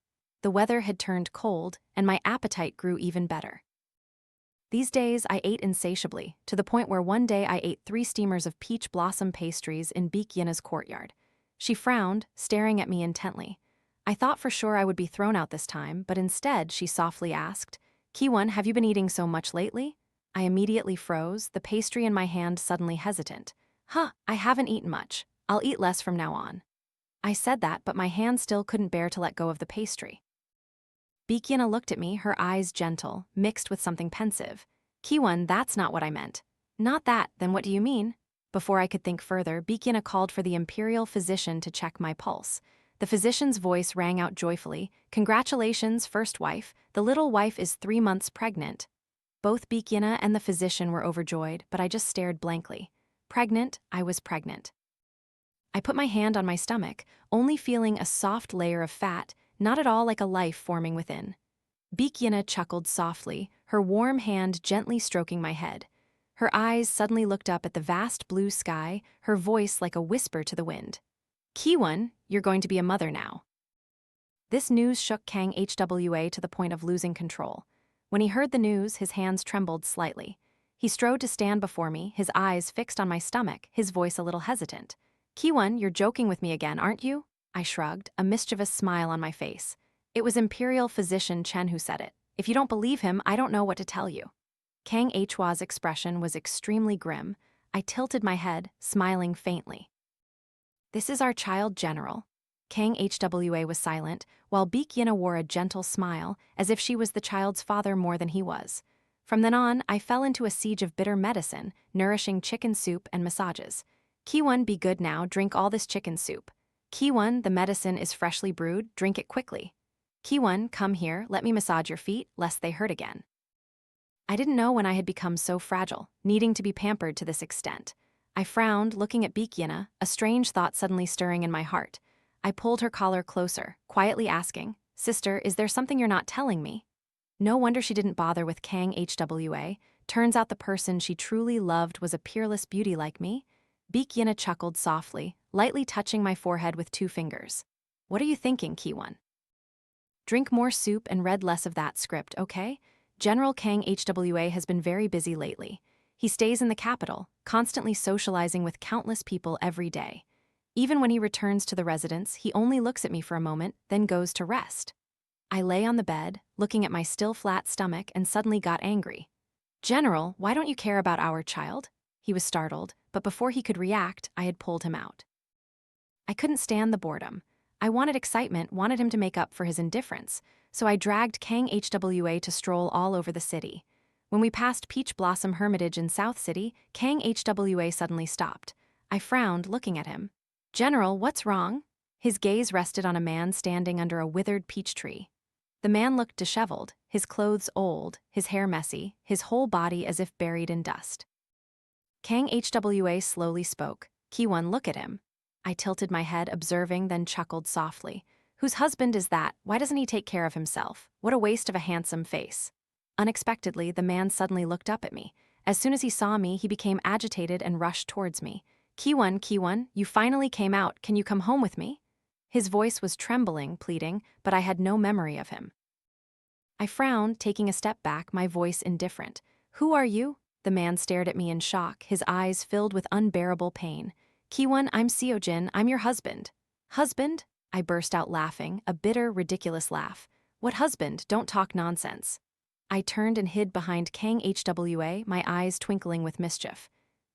S1: The weather had turned cold, and my appetite grew even better. These days, I ate insatiably, to the point where one day I ate 3 steamers of peach blossom pastries in Baek courtyard. She frowned, staring at me intently. I thought for sure I would be thrown out this time, but instead she softly asked, Chaewon, have you been eating so much lately? I immediately froze, the pastry in my hand suddenly hesitant. I haven't eaten much. I'll eat less from now on. I said that, but my hand still couldn't bear to let go of the pastry. Baek looked at me, her eyes gentle, mixed with something pensive. Chaewon, that's not what I meant. Not that, then what do you mean? Before I could think further, Baek called for the imperial physician to check my pulse. The physician's voice rang out joyfully. Congratulations, first wife. The little wife is 3 months pregnant. Both Baek and the physician were overjoyed, but I just stared blankly. Pregnant, I was pregnant. I put my hand on my stomach, only feeling a soft layer of fat, not at all like a life forming within. Baek chuckled softly, her warm hand gently stroking my head. Her eyes suddenly looked up at the vast blue sky, her voice like a whisper to the wind. Chaewon, you're going to be a mother now. This news shook Kang Hwa to the point of losing control. When he heard the news, his hands trembled slightly. He strode to stand before me, his eyes fixed on my stomach, his voice a little hesitant. Chaewon, you're joking with me again, aren't you? I shrugged, a mischievous smile on my face. It was Imperial Physician Chen who said it. If you don't believe him, I don't know what to tell you. Kang Hwa's expression was extremely grim. I tilted my head, smiling faintly. This is our child, General. Kang Hwa was silent, while Baek wore a gentle smile, as if she was the child's father more than he was. From then on, I fell into a siege of bitter medicine, nourishing chicken soup and massages. Chaewon, be good now, drink all this chicken soup. Chaewon, the medicine is freshly brewed, drink it quickly. Chaewon, come here, let me massage your feet, lest they hurt again. I didn't know when I had become so fragile, needing to be pampered to this extent. I frowned, looking at Baek, a strange thought suddenly stirring in my heart. I pulled her collar closer, quietly asking, Sister, is there something you're not telling me? No wonder she didn't bother with Kang Hwa. Turns out the person she truly loved was a peerless beauty like me. Baek chuckled softly, lightly touching my forehead with 2 fingers. What are you thinking, Chaewon? Drink more soup and read less of that script, okay? General Kang Hwa has been very busy lately. He stays in the capital, constantly socializing with countless people every day. Even when he returns to the residence, he only looks at me for a moment, then goes to rest. I lay on the bed, looking at my still flat stomach, and suddenly got angry. General, why don't you care about our child? He was startled, but before he could react, I had pulled him out. I couldn't stand the boredom. I wanted excitement, wanted him to make up for his indifference, so I dragged Kang Hwa to stroll all over the city. When we passed Peach Blossom Hermitage in South City, Kang Hwa suddenly stopped. I frowned, looking at him. General, what's wrong? His gaze rested on a man standing under a withered peach tree. The man looked disheveled, his clothes old, his hair messy, his whole body as if buried in dust. Kang Hwa slowly spoke. Chaewon, look at him. I tilted my head, observing, then chuckled softly. Whose husband is that? Why doesn't he take care of himself? What a waste of a handsome face. Unexpectedly, the man suddenly looked up at me. As soon as he saw me, he became agitated and rushed towards me. Chaewon, you finally came out. Can you come home with me? His voice was trembling, pleading, but I had no memory of him. I frowned, taking a step back, my voice indifferent. Who are you? The man stared at me in shock, his eyes filled with unbearable pain. Chaewon, I'm Seo Jin, I'm your husband. Husband? I burst out laughing, a bitter, ridiculous laugh. What husband? Don't talk nonsense. I turned and hid behind Kang Hwa, my eyes twinkling with mischief.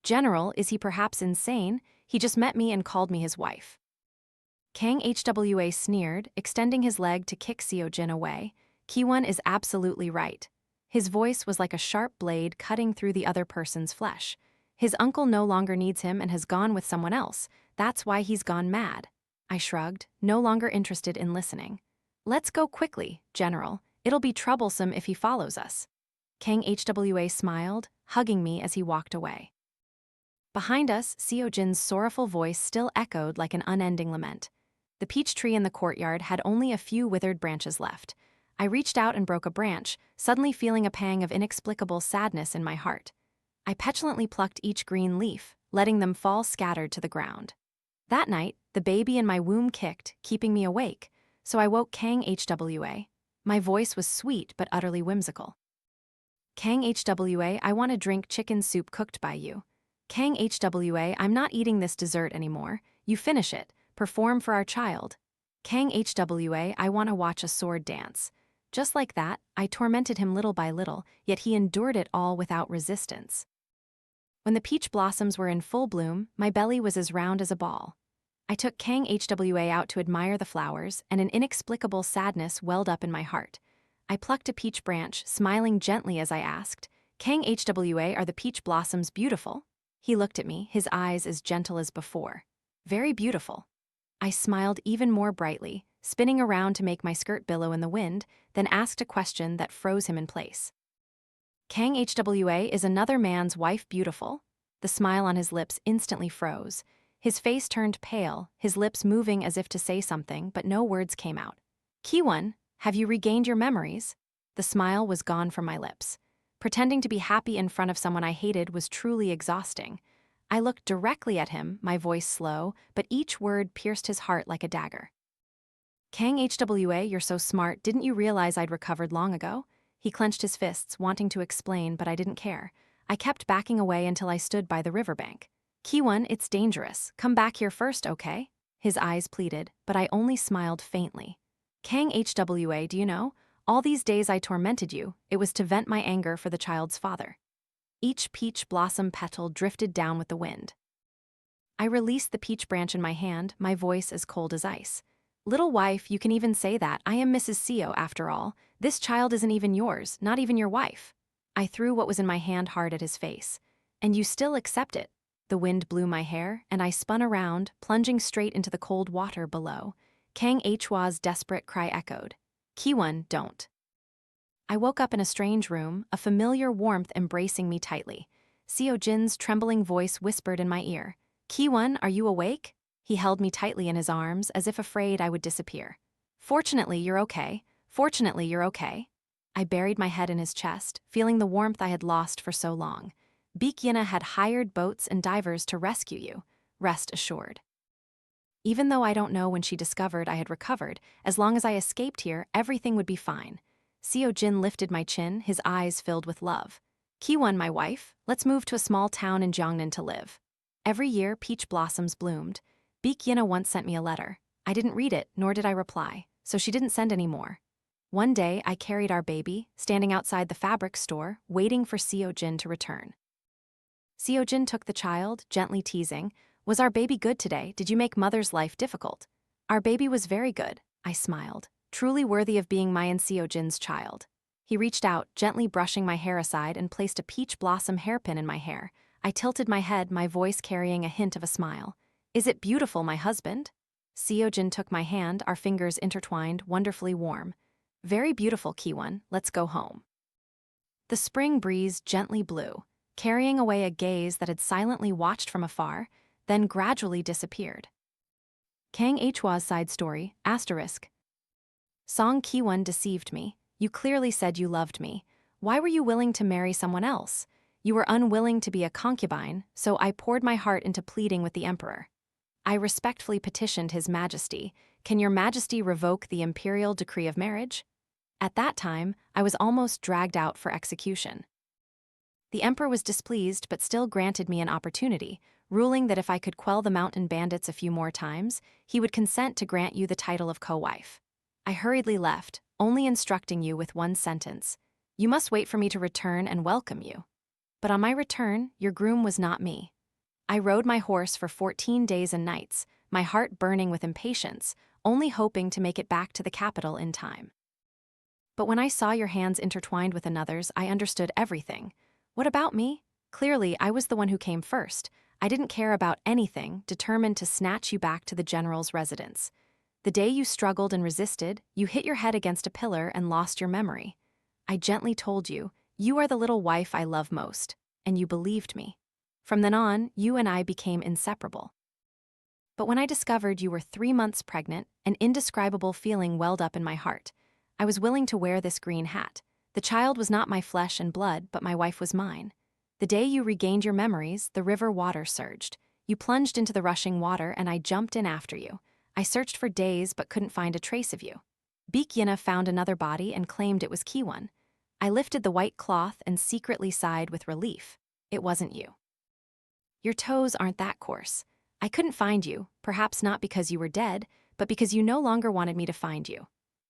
S1: General, is he perhaps insane? He just met me and called me his wife. Kang Hwa sneered, extending his leg to kick Seo Jin away. Chaewon is absolutely right. His voice was like a sharp blade cutting through the other person's flesh. His uncle no longer needs him and has gone with someone else. That's why he's gone mad. I shrugged, no longer interested in listening. Let's go quickly, General. It'll be troublesome if he follows us. Kang Hwa smiled, hugging me as he walked away. Behind us, Seo Jin's sorrowful voice still echoed like an unending lament. The peach tree in the courtyard had only a few withered branches left. I reached out and broke a branch, suddenly feeling a pang of inexplicable sadness in my heart. I petulantly plucked each green leaf, letting them fall scattered to the ground. That night, the baby in my womb kicked, keeping me awake, so I woke Kang Hwa. My voice was sweet but utterly whimsical. Kang Hwa, I want to drink chicken soup cooked by you. Kang Hwa, I'm not eating this dessert anymore. You finish it. Perform for our child. Kang Hwa, I want to watch a sword dance. Just like that, I tormented him little by little, yet he endured it all without resistance. When the peach blossoms were in full bloom, my belly was as round as a ball. I took Kang Hwa out to admire the flowers, and an inexplicable sadness welled up in my heart. I plucked a peach branch, smiling gently as I asked, Kang Hwa, are the peach blossoms beautiful? He looked at me, his eyes as gentle as before. Very beautiful. I smiled even more brightly, spinning around to make my skirt billow in the wind, then asked a question that froze him in place. Kang Hwa, is another man's wife beautiful? The smile on his lips instantly froze. His face turned pale, his lips moving as if to say something, but no words came out. Chaewon, have you regained your memories? The smile was gone from my lips. Pretending to be happy in front of someone I hated was truly exhausting. I looked directly at him, my voice slow, but each word pierced his heart like a dagger. Kang Hwa, you're so smart, didn't you realize I'd recovered long ago? He clenched his fists, wanting to explain, but I didn't care. I kept backing away until I stood by the riverbank. Chaewon, it's dangerous. Come back here first, okay? His eyes pleaded, but I only smiled faintly. Kang Hwa, do you know? All these days I tormented you, it was to vent my anger for the child's father. Each peach blossom petal drifted down with the wind. I released the peach branch in my hand, my voice as cold as ice. Little wife, you can even say that. I am Mrs. Seo, after all. This child isn't even yours, not even your wife. I threw what was in my hand hard at his face. And you still accept it. The wind blew my hair, and I spun around, plunging straight into the cold water below. Kang Hwa's desperate cry echoed. Chaewon, don't. I woke up in a strange room, a familiar warmth embracing me tightly. Seo Jin's trembling voice whispered in my ear. Chaewon, are you awake? He held me tightly in his arms, as if afraid I would disappear. Fortunately, you're okay. Fortunately, you're okay. I buried my head in his chest, feeling the warmth I had lost for so long. Baekhyuna had hired boats and divers to rescue you, rest assured. Even though I don't know when she discovered I had recovered, as long as I escaped here, everything would be fine. Seo Jin lifted my chin, his eyes filled with love. Chaewon, my wife, let's move to a small town in Gyeongnan to live. Every year, peach blossoms bloomed. Baekhyuna once sent me a letter. I didn't read it, nor did I reply, so she didn't send any more. One day, I carried our baby, standing outside the fabric store, waiting for Seo Jin to return. Seo Jin took the child, gently teasing. Was our baby good today? Did you make mother's life difficult? Our baby was very good, I smiled, truly worthy of being my and Seo Jin's child. He reached out, gently brushing my hair aside and placed a peach blossom hairpin in my hair. I tilted my head, my voice carrying a hint of a smile. Is it beautiful, my husband? Seo Jin took my hand, our fingers intertwined, wonderfully warm. Very beautiful, Chaewon, let's go home. The spring breeze gently blew, carrying away a gaze that had silently watched from afar, then gradually disappeared. Kang Hwa's side story, asterisk. Song Chaewon deceived me. You clearly said you loved me. Why were you willing to marry someone else? You were unwilling to be a concubine, so I poured my heart into pleading with the emperor. I respectfully petitioned His Majesty, "Can your Majesty revoke the imperial decree of marriage?" At that time, I was almost dragged out for execution. The emperor was displeased but still granted me an opportunity, ruling that if I could quell the mountain bandits a few more times, he would consent to grant you the title of co-wife. I hurriedly left, only instructing you with one sentence: "You must wait for me to return and welcome you." But on my return, your groom was not me. I rode my horse for 14 days and nights, my heart burning with impatience, only hoping to make it back to the capital in time. But when I saw your hands intertwined with another's, I understood everything. What about me? Clearly, I was the one who came first. I didn't care about anything, determined to snatch you back to the general's residence. The day you struggled and resisted, you hit your head against a pillar and lost your memory. I gently told you, "You are the little wife I love most," and you believed me. From then on, you and I became inseparable. But when I discovered you were 3 months pregnant, an indescribable feeling welled up in my heart. I was willing to wear this green hat. The child was not my flesh and blood, but my wife was mine. The day you regained your memories, the river water surged. You plunged into the rushing water, and I jumped in after you. I searched for days but couldn't find a trace of you. Baek found another body and claimed it was Chaewon. I lifted the white cloth and secretly sighed with relief. It wasn't you. Your toes aren't that coarse. I couldn't find you, perhaps not because you were dead, but because you no longer wanted me to find you.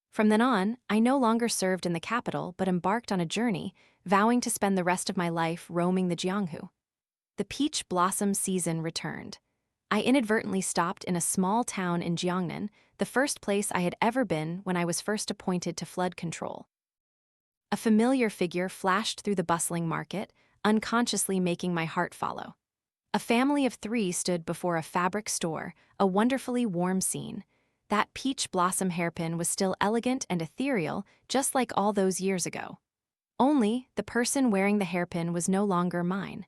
S1: From then on, I no longer served in the capital but embarked on a journey, vowing to spend the rest of my life roaming the Jianghu. The peach blossom season returned. I inadvertently stopped in a small town in Jiangnan, the first place I had ever been when I was first appointed to flood control. A familiar figure flashed through the bustling market, unconsciously making my heart follow. A family of 3 stood before a fabric store, a wonderfully warm scene. That peach blossom hairpin was still elegant and ethereal, just like all those years ago. Only, the person wearing the hairpin was no longer mine.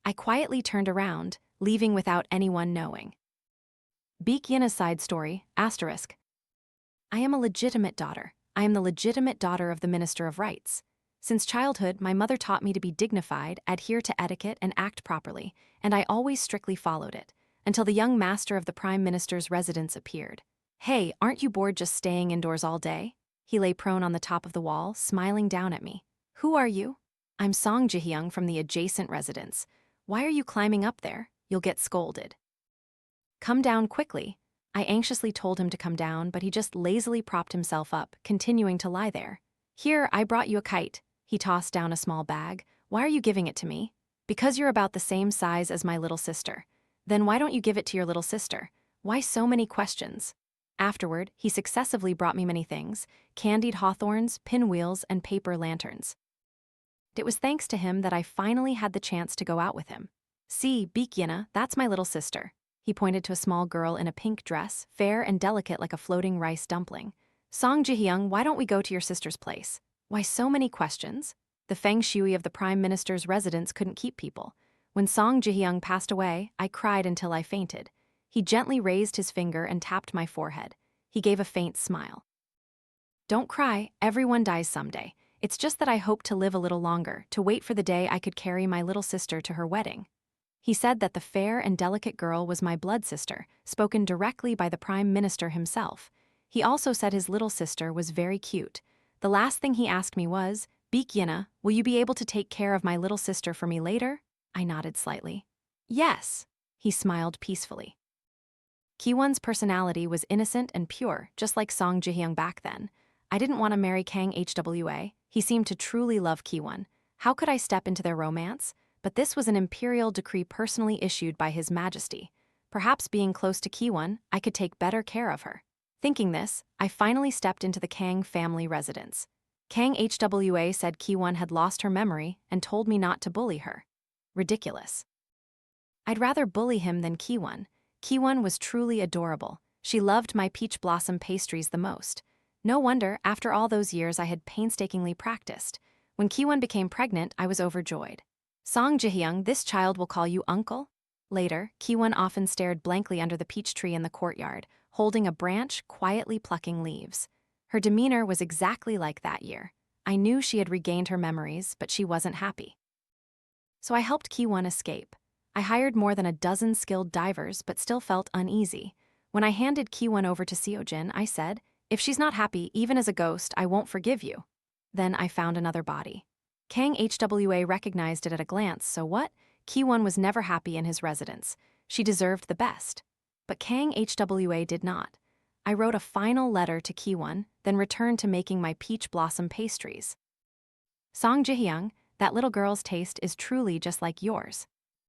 S1: I quietly turned around, leaving without anyone knowing. Baek side story, asterisk. I am a legitimate daughter. I am the legitimate daughter of the Minister of Rights. Since childhood, my mother taught me to be dignified, adhere to etiquette, and act properly, and I always strictly followed it, until the young master of the Prime Minister's residence appeared. "Hey, aren't you bored just staying indoors all day?" He lay prone on the top of the wall, smiling down at me. "Who are you?" "I'm Song Ji from the adjacent residence. Why are you climbing up there? You'll get scolded." "Come down quickly." I anxiously told him to come down, but he just lazily propped himself up, continuing to lie there. "Here, I brought you a kite." He tossed down a small bag. "Why are you giving it to me?" "Because you're about the same size as my little sister." "Then why don't you give it to your little sister?" "Why so many questions?" Afterward, he successively brought me many things: candied hawthorns, pinwheels, and paper lanterns. It was thanks to him that I finally had the chance to go out with him. "See, Baek, that's my little sister." He pointed to a small girl in a pink dress, fair and delicate like a floating rice dumpling. "Song Ji, why don't we go to your sister's place?" "Why so many questions?" The feng shui of the Prime Minister's residence couldn't keep people. When Song Ji passed away, I cried until I fainted. He gently raised his finger and tapped my forehead. He gave a faint smile. "Don't cry, everyone dies someday. It's just that I hope to live a little longer, to wait for the day I could carry my little sister to her wedding." He said that the fair and delicate girl was my blood sister, spoken directly by the Prime Minister himself. He also said his little sister was very cute. The last thing he asked me was, "Baek, will you be able to take care of my little sister for me later?" I nodded slightly. "Yes." He smiled peacefully. Chaewon's personality was innocent and pure, just like Song Ji back then. I didn't want to marry Kang Hwa. He seemed to truly love Chaewon. How could I step into their romance? But this was an imperial decree personally issued by His Majesty. Perhaps being close to Chaewon, I could take better care of her. Thinking this, I finally stepped into the Kang family residence. Kang Hwa said Chaewon had lost her memory and told me not to bully her. Ridiculous. I'd rather bully him than Chaewon. Chaewon was truly adorable. She loved my peach blossom pastries the most. No wonder, after all those years, I had painstakingly practiced. When Chaewon became pregnant, I was overjoyed. "Song Ji, this child will call you uncle." Later, Chaewon often stared blankly under the peach tree in the courtyard, holding a branch, quietly plucking leaves. Her demeanor was exactly like that year. I knew she had regained her memories, but she wasn't happy. So I helped Chaewon escape. I hired more than a dozen skilled divers, but still felt uneasy. When I handed Chaewon over to Seo Jin, I said, "If she's not happy, even as a ghost, I won't forgive you." Then I found another body. Kang Hwa recognized it at a glance, so what? Chaewon was never happy in his residence. She deserved the best. But Kang Hwa did not. I wrote a final letter to Chaewon, then returned to making my peach blossom pastries. Song Jihyung, that little girl's taste is truly just like yours.